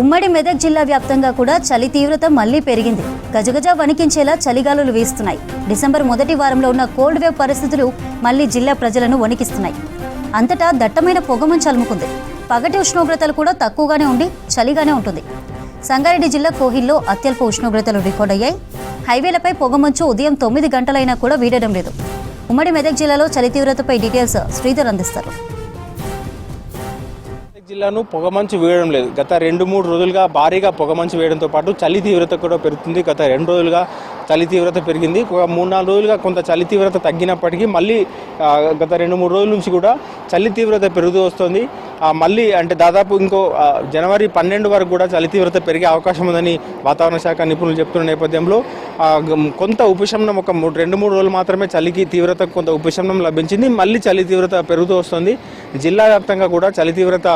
ఉమ్మడి మెదక్ జిల్లా వ్యాప్తంగా కూడా చలి తీవ్రత మళ్లీ పెరిగింది. గజగజ వణికించేలా చలిగాలులు వీస్తున్నాయి. డిసెంబర్ మొదటి వారంలో ఉన్న కోల్డ్ వేవ్ పరిస్థితులు మళ్లీ జిల్లా ప్రజలను వణికిస్తున్నాయి. అంతటా దట్టమైన పొగమంచు అలుముకుంది. పగటి ఉష్ణోగ్రతలు కూడా తక్కువగానే ఉండి చలిగానే ఉంటుంది. సంగారెడ్డి జిల్లా కోహిల్లో అత్యల్ప ఉష్ణోగ్రతలు రికార్డ్ అయ్యాయి. హైవేలపై పొగమంచు ఉదయం 9 గంటలైనా కూడా వీడడం లేదు. ఉమ్మడి మెదక్ జిల్లాలో చలి తీవ్రతపై డీటెయిల్స్ శ్రీధర్ అందిస్తారు. జిల్లాను పొగమంచు వేయడం లేదు. గత 2-3 రోజులుగా భారీగా పొగమంచు వేయడంతో పాటు చలి తీవ్రత కూడా పెరుగుతుంది. గత 2 రోజులుగా చలి తీవ్రత పెరిగింది. 3-4 రోజులుగా కొంత చలి తీవ్రత తగ్గినప్పటికీ మళ్ళీ గత 2-3 రోజుల నుంచి కూడా చలి తీవ్రత పెరుగుతూ వస్తుంది. మళ్ళీ అంటే దాదాపు ఇంకో జనవరి 12 వరకు కూడా చలి తీవ్రత పెరిగే అవకాశం ఉందని వాతావరణ శాఖ నిపుణులు చెప్తున్న నేపథ్యంలో కొంత ఉపశమనం ఒక 2-3 రోజులు మాత్రమే చలికి తీవ్రత కొంత ఉపశమనం లభించింది. మళ్ళీ చలి తీవ్రత పెరుగుతూ వస్తుంది. జిల్లా వ్యాప్తంగా కూడా చలి తీవ్రత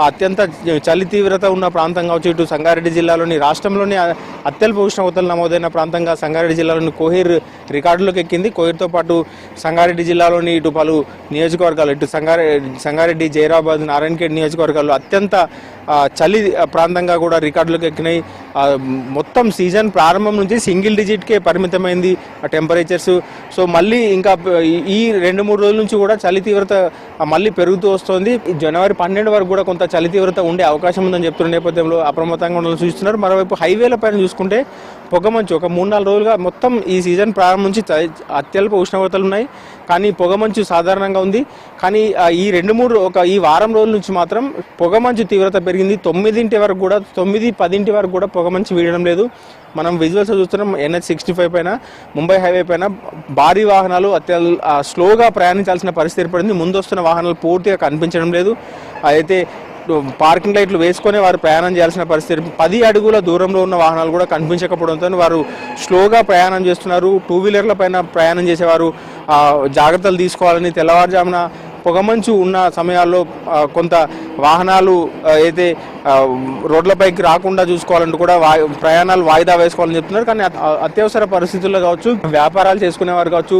అత్యంత చలి తీవ్రత ఉన్న ప్రాంతం కావచ్చు. ఇటు సంగారెడ్డి జిల్లాలోని రాష్ట్రంలోని అత్యల్ప ఉష్ణోగ్రతలు నమోదైన ప్రాంతంగా సంగారెడ్డి జిల్లాలోని కోహిర్ రికార్డులోకి ఎక్కింది. కోహిర్తో పాటు సంగారెడ్డి జిల్లాలోని ఇటు పలు నియోజకవర్గాలు ఇటు సంగారెడ్డి, జైరాబాద్, నారాయణఖేడ్ నియోజకవర్గాల్లో అత్యంత చలి ప్రాంతంగా కూడా రికార్డులోకి ఎక్కినాయి. మొత్తం సీజన్ ప్రారంభం నుంచి సింగిల్ డిజిట్కే పరిమితమైంది టెంపరేచర్స్. సో మళ్ళీ ఇంకా ఈ 2-3 రోజుల నుంచి కూడా చలి తీవ్రత మళ్ళీ పెరుగుతూ వస్తుంది. జనవరి 12 వరకు కూడా కొంత చలి తీవ్రత ఉండే అవకాశం ఉందని చెప్తున్న నేపథ్యంలో అప్రమత్తంగా ఉండాలని సూచిస్తున్నారు. మరోవైపు హైవేల పైన చూసుకుంటే పొగమంచు ఒక 3-4 రోజులుగా మొత్తం ఈ సీజన్ ప్రారంభం నుంచి అత్యల్ప ఉష్ణోగ్రతలు ఉన్నాయి. కానీ పొగమంచు సాధారణంగా ఉంది. కానీ ఈ వారం రోజుల నుంచి మాత్రం పొగమంచు తీవ్రత పెరిగింది. 9 వరకు కూడా 9-10 వరకు కూడా పొగమంచు వీడడం లేదు. మనం విజువల్స్ చూస్తున్నాం. NH65 పైన ముంబై హైవే పైన భారీ వాహనాలు స్లోగా ప్రయాణించాల్సిన పరిస్థితి ఏర్పడింది. ముందొస్తున్న వాహనాలు పూర్తిగా కనిపించడం లేదు. అయితే పార్కింగ్ లైట్లు వేసుకొని వారు ప్రయాణం చేయాల్సిన పరిస్థితి. 10 అడుగుల దూరంలో ఉన్న వాహనాలు కూడా కనిపించకపోవడంతో వారు స్లోగా ప్రయాణం చేస్తున్నారు. 2 వీలర్ల పైన ప్రయాణం చేసేవారు జాగ్రత్తలు తీసుకోవాలని తెల్లవారుజామున పొగమంచు ఉన్న సమయాల్లో కొంత వాహనాలు అయితే రోడ్లపైకి రాకుండా చూసుకోవాలంటూ కూడా ప్రయాణాలు వాయిదా వేసుకోవాలని చెప్తున్నారు. కానీ అత్యవసర పరిస్థితుల్లో కావచ్చు, వ్యాపారాలు చేసుకునేవారు కావచ్చు,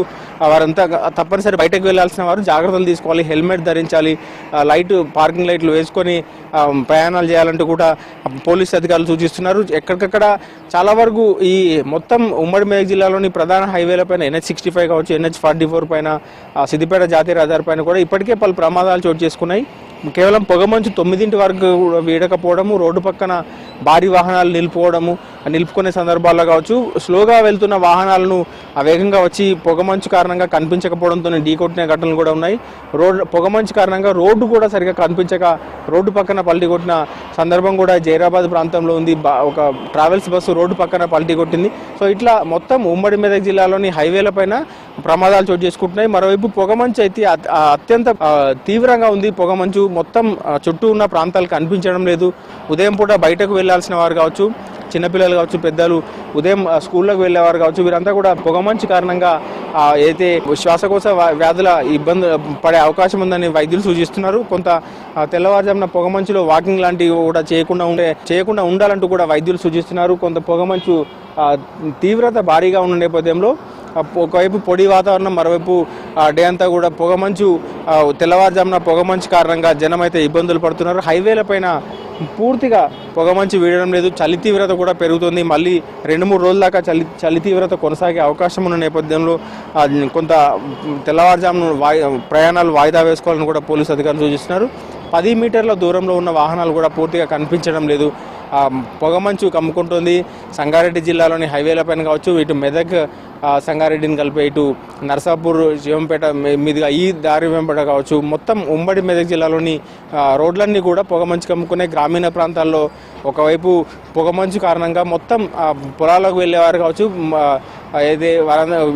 వారంతా తప్పనిసరి బయటకు వెళ్లాల్సిన వారు జాగ్రత్తలు తీసుకోవాలి. హెల్మెట్ ధరించాలి. పార్కింగ్ లైట్లు వేసుకొని ప్రయాణాలు చేయాలంటూ కూడా పోలీసు అధికారులు సూచిస్తున్నారు. ఎక్కడికక్కడ చాలా వరకు ఈ మొత్తం ఉమ్మడి మెదక్ జిల్లాలోని ప్రధాన హైవేల పైన NH65 కావచ్చు, NH44 పైన, సిద్దిపేట జాతీయ రహదారి పైన కూడా ఇప్పటికే పలు ప్రమాదాలు చోటు చేసుకున్నాయి. కేవలం పొగమంచు 9 వరకు వీడకపోవడము, రోడ్డు పక్కన భారీ వాహనాలు నిలుపుకునే సందర్భాల్లో కావచ్చు, స్లోగా వెళ్తున్న వాహనాలను వేగంగా వచ్చి పొగమంచు కారణంగా కనిపించకపోవడంతో ఢీకొట్టిన ఘటనలు కూడా ఉన్నాయి. పొగమంచు కారణంగా రోడ్డు కూడా సరిగా కనిపించక రోడ్డు పక్కన పల్టీ కొట్టిన సందర్భం కూడా జైరాబాద్ ప్రాంతంలో ఉంది. ఒక ట్రావెల్స్ బస్సు రోడ్డు పక్కన పల్టీ కొట్టింది. సో ఇట్లా మొత్తం ఉమ్మడి మెదక్ జిల్లాలోని హైవేల పైన ప్రమాదాలు చోటు చేసుకుంటున్నాయి. మరోవైపు పొగమంచు అయితే అత్యంత తీవ్రంగా ఉంది. పొగమంచు మొత్తం చుట్టూ ఉన్న ప్రాంతాలు కనిపించడం లేదు. ఉదయం పూట బయటకు వెళ్లాల్సిన వారు కావచ్చు, చిన్నపిల్లలు కావచ్చు, పెద్దలు ఉదయం స్కూళ్ళకు వెళ్ళేవారు కావచ్చు, వీరంతా కూడా పొగమంచు కారణంగా అయితే శ్వాసకోశ వ్యాధుల ఇబ్బంది పడే అవకాశం ఉందని వైద్యులు సూచిస్తున్నారు. కొంత తెల్లవారుజామున పొగమంచులో వాకింగ్ లాంటివి కూడా చేయకుండా ఉండాలంటూ కూడా వైద్యులు సూచిస్తున్నారు. కొంత పొగమంచు తీవ్రత భారీగా ఉన్న నేపథ్యంలో ఒకవైపు పొడి వాతావరణం, మరోవైపు డే అంతా కూడా పొగమంచు, తెల్లవారుజామున పొగమంచు కారణంగా జనం అయితే ఇబ్బందులు పడుతున్నారు. హైవేల పైన పూర్తిగా పొగమంచు వీడడం లేదు. చలి తీవ్రత కూడా పెరుగుతుంది. మళ్ళీ 2-3 రోజుల దాకా చలి తీవ్రత కొనసాగే అవకాశం ఉన్న నేపథ్యంలో కొంత తెల్లవారుజామున ప్రయాణాలు వాయిదా వేసుకోవాలని కూడా పోలీసు అధికారులు సూచిస్తున్నారు. 10 మీటర్ల దూరంలో ఉన్న వాహనాలు కూడా పూర్తిగా కనిపించడం లేదు. పొగమంచు కమ్ముకుంటుంది. సంగారెడ్డి జిల్లాలోని హైవేల పైన కావచ్చు, ఇటు మెదక్ సంగారెడ్డిని కలిపే ఇటు నర్సాపూర్, శివంపేట మీదుగా ఈ దారి వెంబడ కావచ్చు, మొత్తం ఉమ్మడి మెదక్ జిల్లాలోని రోడ్లన్నీ కూడా పొగమంచు కమ్ముకునే గ్రామీణ ప్రాంతాల్లో ఒకవైపు పొగమంచు కారణంగా మొత్తం పొలాలకు వెళ్ళేవారు కావచ్చు, అయితే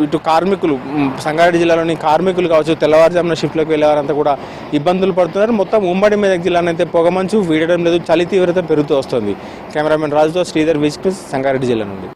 ఇటు కార్మికులు, సంగారెడ్డి జిల్లాలోని కార్మికులు కావచ్చు, తెల్లవారుజామున షిఫ్ట్లకు వెళ్ళేవారంతా కూడా ఇబ్బందులు పడుతున్నారు. మొత్తం ఉమ్మడి మెదక్ జిల్లానైతే పొగమంచు వీడడం లేదు. చలి తీవ్రత పెరుగుతూ వస్తుంది. కెమెరామెన్ రాజుతో శ్రీధర్, విజ్ న్యూస్, సంగారెడ్డి జిల్లా నుండి.